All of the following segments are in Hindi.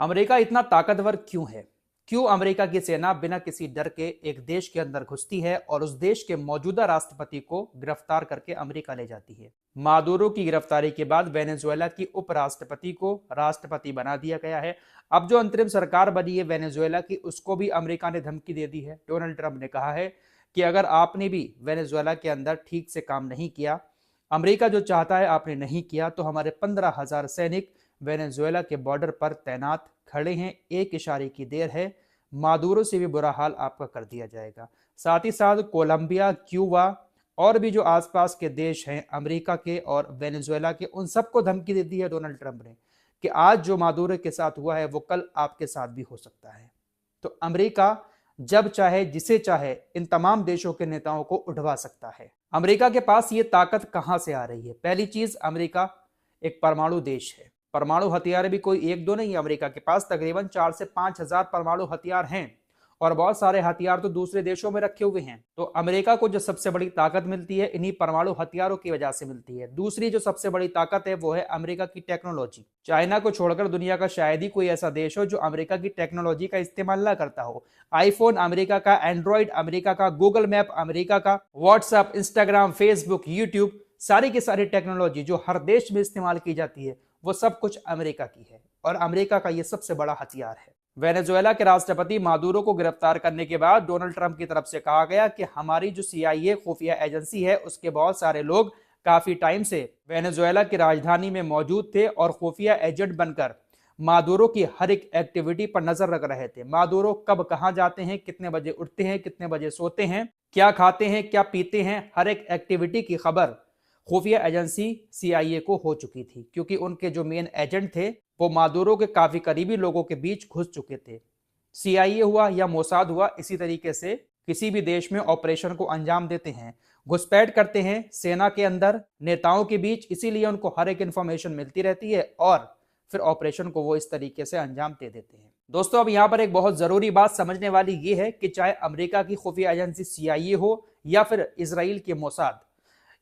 अमेरिका इतना ताकतवर क्यों है? क्यों अमेरिका की सेना बिना किसी डर के एक देश के अंदर घुसती है और उस देश के मौजूदा राष्ट्रपति को गिरफ्तार करके अमेरिका ले जाती है? मादुरो की गिरफ्तारी के बाद वेनेजुएला की उपराष्ट्रपति को राष्ट्रपति बना दिया गया है। अब जो अंतरिम सरकार बनी है वेनेजुएला की, उसको भी अमेरिका ने धमकी दे दी है। डोनाल्ड ट्रंप ने कहा है कि अगर आपने भी वेनेजुएला के अंदर ठीक से काम नहीं किया, अमेरिका जो चाहता है आपने नहीं किया, तो हमारे 15,000 सैनिक वेनेजुएला के बॉर्डर पर तैनात खड़े हैं। एक इशारे की देर है, मादुरो से भी बुरा हाल आपका कर दिया जाएगा। साथ ही साथ कोलंबिया, क्यूबा और भी जो आसपास के देश हैं अमेरिका के और वेनेजुएला के, उन सबको धमकी दे दी है डोनाल्ड ट्रंप ने कि आज जो मादुरो के साथ हुआ है वो कल आपके साथ भी हो सकता है। तो अमेरिका जब चाहे जिसे चाहे इन तमाम देशों के नेताओं को उठवा सकता है। अमेरिका के पास ये ताकत कहां से आ रही है? पहली चीज, अमेरिका एक परमाणु देश है। परमाणु हथियार भी कोई एक दो नहीं, अमेरिका के पास तकरीबन 4 से 5,000 परमाणु हथियार हैं और बहुत सारे हथियार तो दूसरे देशों में रखे हुए हैं। तो अमेरिका को जो सबसे बड़ी ताकत मिलती है इन्हीं परमाणु हथियारों की वजह से मिलती है। दूसरी जो सबसे बड़ी ताकत है वो है अमेरिका की टेक्नोलॉजी। चाइना को छोड़कर दुनिया का शायद ही कोई ऐसा देश हो जो अमेरिका की टेक्नोलॉजी का इस्तेमाल ना करता हो। आईफोन अमेरिका का, एंड्रॉइड अमेरिका का, गूगल मैप अमेरिका का, व्हाट्सएप, इंस्टाग्राम, फेसबुक, यूट्यूब, सारी की सारी टेक्नोलॉजी जो हर देश में इस्तेमाल की जाती है वो सब कुछ अमेरिका की है और अमेरिका का ये सबसे बड़ा हथियार है। वेनेजुएला के राष्ट्रपति मादुरो को गिरफ्तार करने के बाद डोनाल्ड ट्रंप की तरफ से कहा गया कि हमारी जो CIA खुफिया एजेंसी है उसके बहुत सारे लोग काफी टाइम से वेनेजुएला की राजधानी में मौजूद थे और खुफिया एजेंट बनकर मादुरो की हर एक एक्टिविटी पर नजर रख रहे थे। मादुरो कब कहां जाते हैं, कितने बजे उठते हैं, कितने बजे सोते हैं, क्या खाते हैं, क्या पीते हैं, हर एक एक्टिविटी की खबर खुफिया एजेंसी CIA को हो चुकी थी, क्योंकि उनके जो मेन एजेंट थे वो मादुरो के काफी करीबी लोगों के बीच घुस चुके थे। CIA हुआ या मोसाद हुआ, इसी तरीके से किसी भी देश में ऑपरेशन को अंजाम देते हैं, घुसपैठ करते हैं सेना के अंदर, नेताओं के बीच, इसीलिए उनको हर एक इंफॉर्मेशन मिलती रहती है और फिर ऑपरेशन को वो इस तरीके से अंजाम दे देते हैं। दोस्तों, अब यहां पर एक बहुत जरूरी बात समझने वाली ये है कि चाहे अमेरिका की खुफिया एजेंसी CIA हो या फिर इजराइल की मोसाद,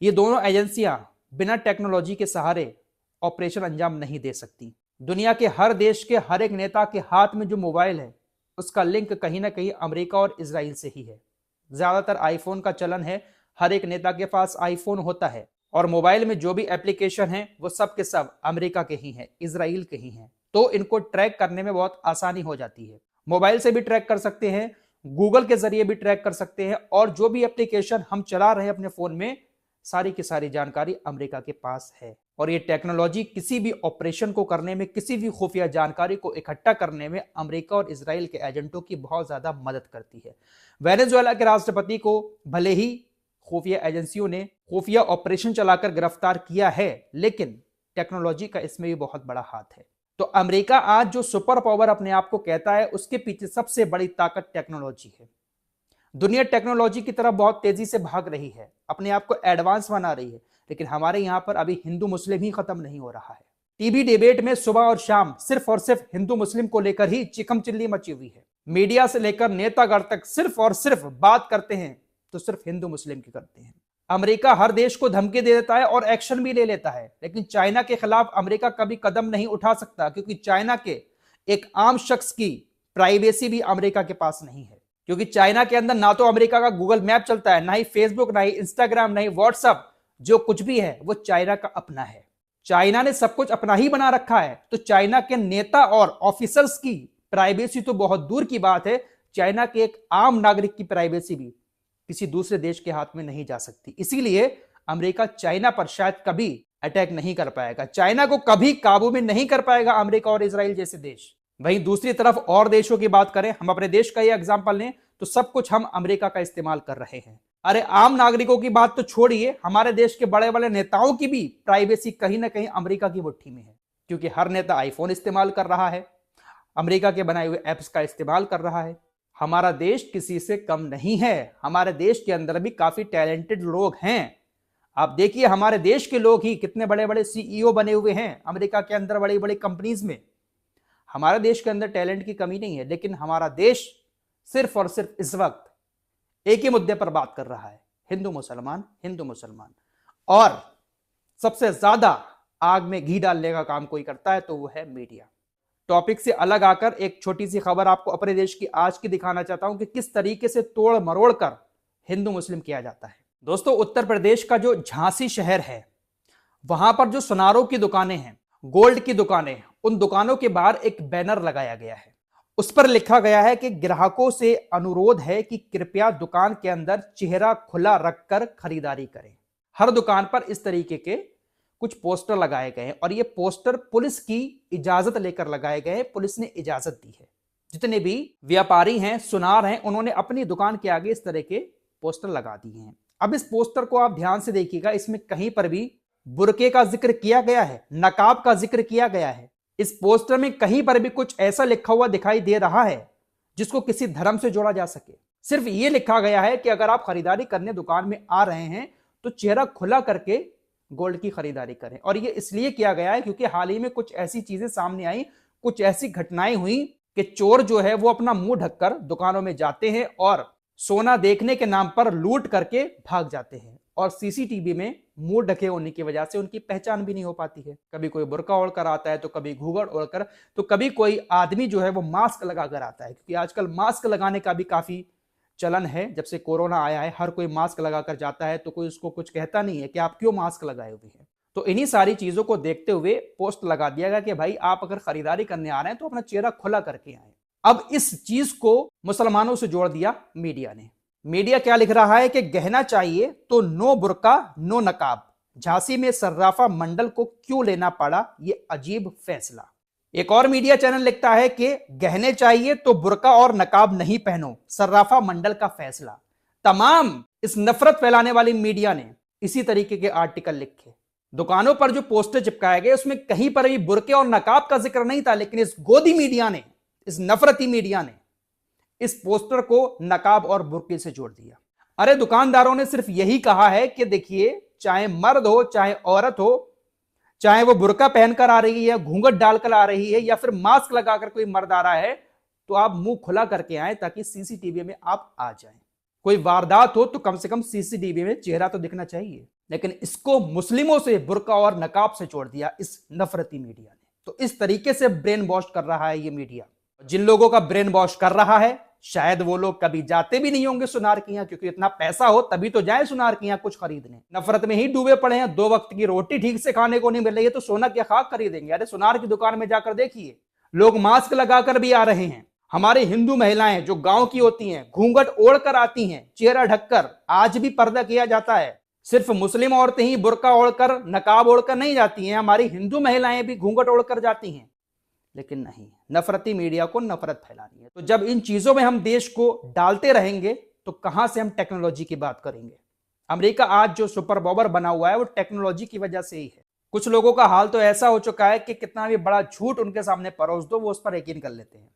ये दोनों एजेंसियां बिना टेक्नोलॉजी के सहारे ऑपरेशन अंजाम नहीं दे सकती। दुनिया के हर देश के हर एक नेता के हाथ में जो मोबाइल है उसका लिंक कहीं ना कहीं अमेरिका और इजराइल से ही है। ज्यादातर आईफोन का चलन है, हर एक नेता के पास आईफोन होता है और मोबाइल में जो भी एप्लीकेशन है वो सब के सब अमेरिका के ही हैं, इजराइल के ही हैं। तो इनको ट्रैक करने में बहुत आसानी हो जाती है। मोबाइल से भी ट्रैक कर सकते हैं, गूगल के जरिए भी ट्रैक कर सकते हैं और जो भी एप्लीकेशन हम चला रहे हैं अपने फोन में, सारी की सारी जानकारी अमेरिका के पास है। और ये टेक्नोलॉजी किसी भी ऑपरेशन को करने में, किसी भी खुफिया जानकारी को इकट्ठा करने में अमेरिका और इजराइल के एजेंटों की बहुत ज्यादा मदद करती है। वेनेजुएला के राष्ट्रपति को भले ही खुफिया एजेंसियों ने खुफिया ऑपरेशन चलाकर गिरफ्तार किया है, लेकिन टेक्नोलॉजी का इसमें भी बहुत बड़ा हाथ है। तो अमेरिका आज जो सुपर पावर अपने आप को कहता है, उसके पीछे सबसे बड़ी ताकत टेक्नोलॉजी है। दुनिया टेक्नोलॉजी की तरफ बहुत तेजी से भाग रही है, अपने आप को एडवांस बना रही है, लेकिन हमारे यहां पर अभी हिंदू मुस्लिम ही खत्म नहीं हो रहा है। टीवी डिबेट में सुबह और शाम सिर्फ और सिर्फ हिंदू मुस्लिम को लेकर ही चिकम चिल्ली मची हुई है। मीडिया से लेकर नेतागढ़ तक सिर्फ और सिर्फ बात करते हैं तो सिर्फ हिंदू मुस्लिम की करते हैं। अमेरिका हर देश को धमकी दे देता है और एक्शन भी ले लेता है, लेकिन चाइना के खिलाफ अमेरिका कभी कदम नहीं उठा सकता, क्योंकि चाइना के एक आम शख्स की प्राइवेसी भी अमेरिका के पास नहीं है। क्योंकि चाइना के अंदर ना तो अमेरिका का गूगल मैप चलता है, ना ही फेसबुक, ना ही इंस्टाग्राम, ना ही व्हाट्सएप, जो कुछ भी है वो चाइना का अपना है। चाइना ने सब कुछ अपना ही बना रखा है, तो चाइना के नेता और ऑफिसर्स की प्राइवेसी तो बहुत दूर की बात है, चाइना के एक आम नागरिक की प्राइवेसी भी किसी दूसरे देश के हाथ में नहीं जा सकती। इसीलिए अमेरिका चाइना पर शायद कभी अटैक नहीं कर पाएगा, चाइना को कभी काबू में नहीं कर पाएगा अमेरिका और इजराइल जैसे देश। वहीं दूसरी तरफ और देशों की बात करें, हम अपने देश का ये एग्जांपल लें, तो सब कुछ हम अमेरिका का इस्तेमाल कर रहे हैं। अरे आम नागरिकों की बात तो छोड़िए, हमारे देश के बड़े बड़े नेताओं की भी प्राइवेसी कहीं ना कहीं अमेरिका की मुट्ठी में है, क्योंकि हर नेता आईफोन इस्तेमाल कर रहा है, अमेरिका के बनाए हुए ऐप्स का इस्तेमाल कर रहा है। हमारा देश किसी से कम नहीं है, हमारे देश के अंदर भी काफी टैलेंटेड लोग हैं। आप देखिए हमारे देश के लोग ही कितने बड़े बड़े CEO बने हुए हैं अमेरिका के अंदर, बड़ी बड़ी कंपनीज में। हमारे देश के अंदर टैलेंट की कमी नहीं है, लेकिन हमारा देश सिर्फ और सिर्फ इस वक्त एक ही मुद्दे पर बात कर रहा है, हिंदू मुसलमान, हिंदू मुसलमान। और सबसे ज्यादा आग में घी डालने का काम कोई करता है तो वो है मीडिया। टॉपिक से अलग आकर एक छोटी सी खबर आपको अपने देश की आज की दिखाना चाहता हूं कि किस तरीके से तोड़ मरोड़ कर हिंदू मुस्लिम किया जाता है। दोस्तों, उत्तर प्रदेश का जो झांसी शहर है, वहां पर जो सुनारों की दुकानें हैं, गोल्ड की दुकानें, उन दुकानों के बाहर एक बैनर लगाया गया है। उस पर लिखा गया है कि ग्राहकों से अनुरोध है कि कृपया दुकान के अंदर चेहरा खुला रखकर खरीदारी करें। हर दुकान पर इस तरीके के कुछ पोस्टर लगाए गए हैं और ये पोस्टर पुलिस की इजाजत लेकर लगाए गए हैं। पुलिस ने इजाजत दी है। जितने भी व्यापारी हैं, सुनार हैं, उन्होंने अपनी दुकान के आगे इस तरह के पोस्टर लगा दिए हैं। अब इस पोस्टर को आप ध्यान से देखिएगा, इसमें कहीं पर भी बुर्के का जिक्र किया गया है, नकाब का जिक्र किया गया है। इस पोस्टर में कहीं पर भी कुछ ऐसा लिखा हुआ दिखाई दे रहा है जिसको किसी धर्म से जोड़ा जा सके। सिर्फ ये लिखा गया है कि अगर आप खरीदारी करने दुकान में आ रहे हैं तो चेहरा खुला करके गोल्ड की खरीदारी करें। और ये इसलिए किया गया है क्योंकि हाल ही में कुछ ऐसी चीजें सामने आई, कुछ ऐसी घटनाएं हुई कि चोर जो है वो अपना मुंह ढककर दुकानों में जाते हैं और सोना देखने के नाम पर लूट करके भाग जाते हैं। और सीसीटीवी में मुंह ढके होने की वजह से उनकी पहचान भी नहीं हो पाती है। कभी कोई बुर्का ओढ़कर आता है, तो कभी घूंघट ओढ़कर, तो कभी कोई आदमी जो है वो मास्क लगाकर आता है, क्योंकि आजकल मास्क लगाने का भी काफी चलन है। जब से कोरोना आया है हर कोई मास्क लगाकर जाता है, तो कोई उसको कुछ कहता नहीं है कि आप क्यों मास्क लगाए हुए हैं। तो इन्हीं सारी चीजों को देखते हुए पोस्ट लगा दिया गया कि भाई आप अगर खरीदारी करने आ रहे हैं तो अपना चेहरा खुला करके आए। अब इस चीज को मुसलमानों से जोड़ दिया मीडिया ने। मीडिया क्या लिख रहा है कि गहना चाहिए तो नो बुर्का नो नकाब, झांसी में सर्राफा मंडल को क्यों लेना पड़ा ये अजीब फैसला। एक और मीडिया चैनल लिखता है कि गहने चाहिए तो बुर्का और नकाब नहीं पहनो, सर्राफा मंडल का फैसला। तमाम इस नफरत फैलाने वाली मीडिया ने इसी तरीके के आर्टिकल लिखे। दुकानों पर जो पोस्टर चिपकाए गए उसमें कहीं पर भी बुर्के और नकाब का जिक्र नहीं था, लेकिन इस गोदी मीडिया ने, इस नफरती मीडिया ने इस पोस्टर को नकाब और बुर्के से जोड़ दिया। अरे दुकानदारों ने सिर्फ यही कहा है कि देखिए, चाहे मर्द हो चाहे औरत हो, चाहे वो बुर्का पहनकर आ रही है, घूंघट डालकर आ रही है, या फिर मास्क लगाकर कोई मर्द आ रहा है, तो आप मुंह खुला करके आए ताकि सीसीटीवी में आप आ जाएं। कोई वारदात हो तो कम से कम सीसीटीवी में चेहरा तो दिखना चाहिए। लेकिन इसको मुस्लिमों से, बुर्का और नकाब से जोड़ दिया इस नफरती मीडिया ने। तो इस तरीके से ब्रेन वॉश कर रहा है ये मीडिया। जिन लोगों का ब्रेन वॉश कर रहा है शायद वो लोग कभी जाते भी नहीं होंगे सुनार की यहाँ, क्योंकि इतना पैसा हो तभी तो जाए सुनार की यहाँ कुछ खरीदने। नफरत में ही डूबे पड़े हैं, 2 वक्त की रोटी ठीक से खाने को नहीं मिल रही है तो सोना क्या खाक खरीदेंगे। अरे सुनार की दुकान में जाकर देखिए, लोग मास्क लगाकर भी आ रहे हैं। हमारी हिंदू महिलाएं जो गांव की होती हैं घूंघट ओढ़कर आती हैं, चेहरा ढककर। आज भी पर्दा किया जाता है। सिर्फ मुस्लिम औरतें ही बुर्का ओढ़कर, नकाब ओढ़कर नहीं जाती हैं, हमारी हिंदू महिलाएं भी घूंघट ओढ़कर जाती हैं। लेकिन नहीं, नफरती मीडिया को नफरत फैलानी है। तो जब इन चीजों में हम देश को डालते रहेंगे तो कहां से हम टेक्नोलॉजी की बात करेंगे। अमेरिका आज जो सुपर पावर बना हुआ है वो टेक्नोलॉजी की वजह से ही है। कुछ लोगों का हाल तो ऐसा हो चुका है कि कितना भी बड़ा झूठ उनके सामने परोस दो वो उस पर यकीन कर लेते हैं।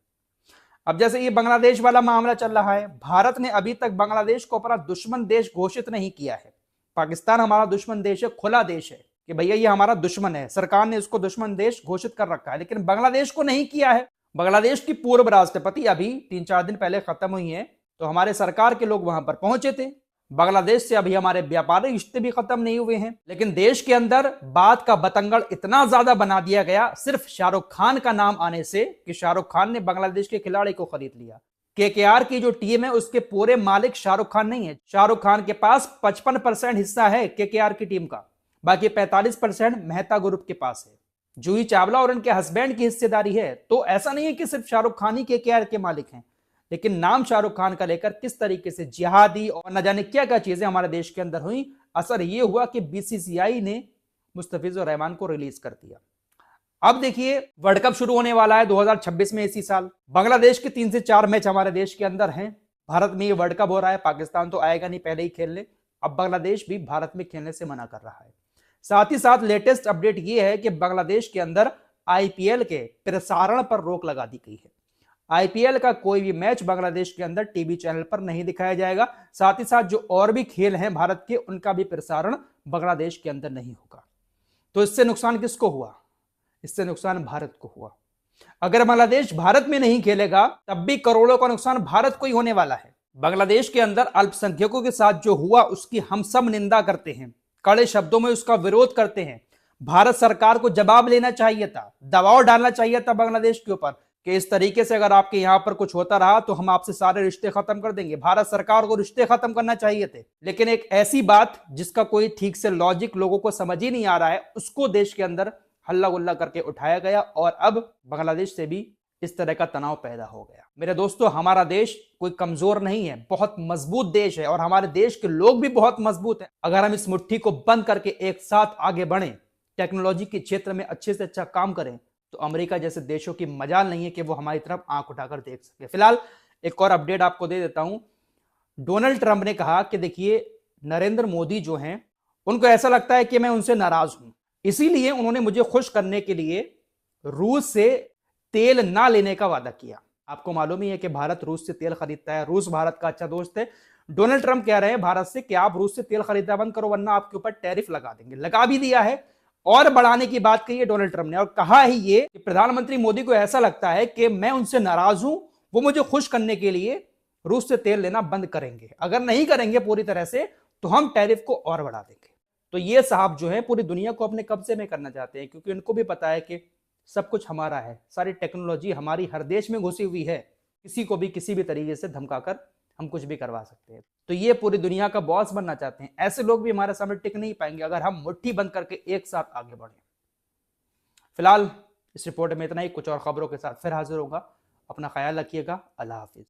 अब जैसे ये बांग्लादेश वाला मामला चल रहा है, भारत ने अभी तक बांग्लादेश को अपना दुश्मन देश घोषित नहीं किया है। पाकिस्तान हमारा दुश्मन देश है, खुला देश है कि भैया ये हमारा दुश्मन है, सरकार ने इसको दुश्मन देश घोषित कर रखा है, लेकिन बांग्लादेश को नहीं किया है। बांग्लादेश की पूर्व राष्ट्रपति अभी 3-4 दिन पहले खत्म हुई है, तो हमारे सरकार के लोग वहां पर पहुंचे थे। बांग्लादेश से अभी हमारे व्यापारिक रिश्ते भी खत्म नहीं हुए हैं, लेकिन देश के अंदर बात का बतंगड़ इतना ज्यादा बना दिया गया सिर्फ शाहरुख खान का नाम आने से कि शाहरुख खान ने बांग्लादेश के खिलाड़ी को खरीद लिया। केकेआर की जो टीम है उसके पूरे मालिक शाहरुख खान नहीं है। शाहरुख खान के पास 55% हिस्सा है केकेआर की टीम का, बाकी 45% मेहता ग्रुप के पास है। जूही चावला और उनके हस्बैंड की हिस्सेदारी है। तो ऐसा नहीं है कि सिर्फ शाहरुख खान ही केकेआर के मालिक हैं, लेकिन नाम शाहरुख खान का लेकर किस तरीके से जिहादी और न जाने क्या क्या चीजें हमारे देश के अंदर हुई। असर यह हुआ कि बीसीसीआई ने मुस्तफिजुर रहमान को रिलीज कर दिया। अब देखिए, वर्ल्ड कप शुरू होने वाला है 2026 में इसी साल। बांग्लादेश के 3 से 4 मैच हमारे देश के अंदर हैं। भारत में ये वर्ल्ड कप हो रहा है, पाकिस्तान तो आएगा नहीं पहले ही खेलने। अब बांग्लादेश भी भारत में खेलने से मना कर रहा है। साथ ही साथ लेटेस्ट अपडेट ये है कि बांग्लादेश के अंदर आईपीएल के प्रसारण पर रोक लगा दी गई है। आईपीएल का कोई भी मैच बांग्लादेश के अंदर टीवी चैनल पर नहीं दिखाया जाएगा। साथ ही साथ जो और भी खेल हैं भारत के, उनका भी प्रसारण बांग्लादेश के अंदर नहीं होगा। तो इससे नुकसान किसको हुआ? इससे नुकसान भारत को हुआ। अगर बांग्लादेश भारत में नहीं खेलेगा तब भी करोड़ों का नुकसान भारत को ही होने वाला है। बांग्लादेश के अंदर अल्पसंख्यकों के साथ जो हुआ उसकी हम सब निंदा करते हैं, कड़े शब्दों में उसका विरोध करते हैं। भारत सरकार को जवाब लेना चाहिए था, दबाव डालना चाहिए था बांग्लादेश के ऊपर कि इस तरीके से अगर आपके यहां पर कुछ होता रहा तो हम आपसे सारे रिश्ते खत्म कर देंगे। भारत सरकार को रिश्ते खत्म करना चाहिए थे। लेकिन एक ऐसी बात जिसका कोई ठीक से लॉजिक लोगों को समझ ही नहीं आ रहा है, उसको देश के अंदर हल्ला गुल्ला करके उठाया गया और अब बांग्लादेश से भी इस तरह का तनाव पैदा हो गया। मेरे दोस्तों, हमारा देश कोई कमजोर नहीं है, बहुत मजबूत देश है और हमारे देश के लोग भी बहुत मजबूत हैं। अगर हम इस मुट्ठी को बंद करके एक साथ आगे बढ़े, टेक्नोलॉजी के क्षेत्र में अच्छे से अच्छा काम करें, तो अमेरिका जैसे देशों की मजाल नहीं है कि वो हमारी तरफ आंख उठाकर देख सके। फिलहाल एक और अपडेट आपको दे देता हूं। डोनाल्ड ट्रंप ने कहा कि देखिए, नरेंद्र मोदी जो हैं, उनको ऐसा लगता है कि मैं उनसे नाराज हूं, इसीलिए उन्होंने मुझे खुश करने के लिए रूस से तेल ना लेने का वादा किया। आपको मालूम ही है कि भारत रूस से तेल खरीदता है, रूस भारत का अच्छा दोस्त है। डोनाल्ड ट्रंप कह रहे हैं भारत से कि आप रूस से तेल खरीदना बंद करो वरना आपके ऊपर टैरिफ लगा देंगे। लगा भी दिया है और बढ़ाने की बात कही है डोनाल्ड ट्रंप ने, और कहा है ये कि प्रधानमंत्री मोदी को ऐसा लगता है कि मैं उनसे नाराज हूं, वो मुझे खुश करने के लिए रूस से तेल लेना बंद करेंगे। अगर नहीं करेंगे पूरी तरह से तो हम टैरिफ को और बढ़ा देंगे। तो ये साहब जो है पूरी दुनिया को अपने कब्जे में करना चाहते हैं, क्योंकि उनको भी पता है कि सब कुछ हमारा है, सारी टेक्नोलॉजी हमारी हर देश में घुसी हुई है, किसी को भी किसी भी तरीके से धमकाकर हम कुछ भी करवा सकते हैं। तो ये पूरी दुनिया का बॉस बनना चाहते हैं। ऐसे लोग भी हमारे सामने टिक नहीं पाएंगे अगर हम मुट्ठी बंद करके एक साथ आगे बढ़े। फिलहाल इस रिपोर्ट में इतना ही, कुछ और खबरों के साथ फिर हाजिर होगा। अपना ख्याल रखिएगा। अल्लाह हाफिज।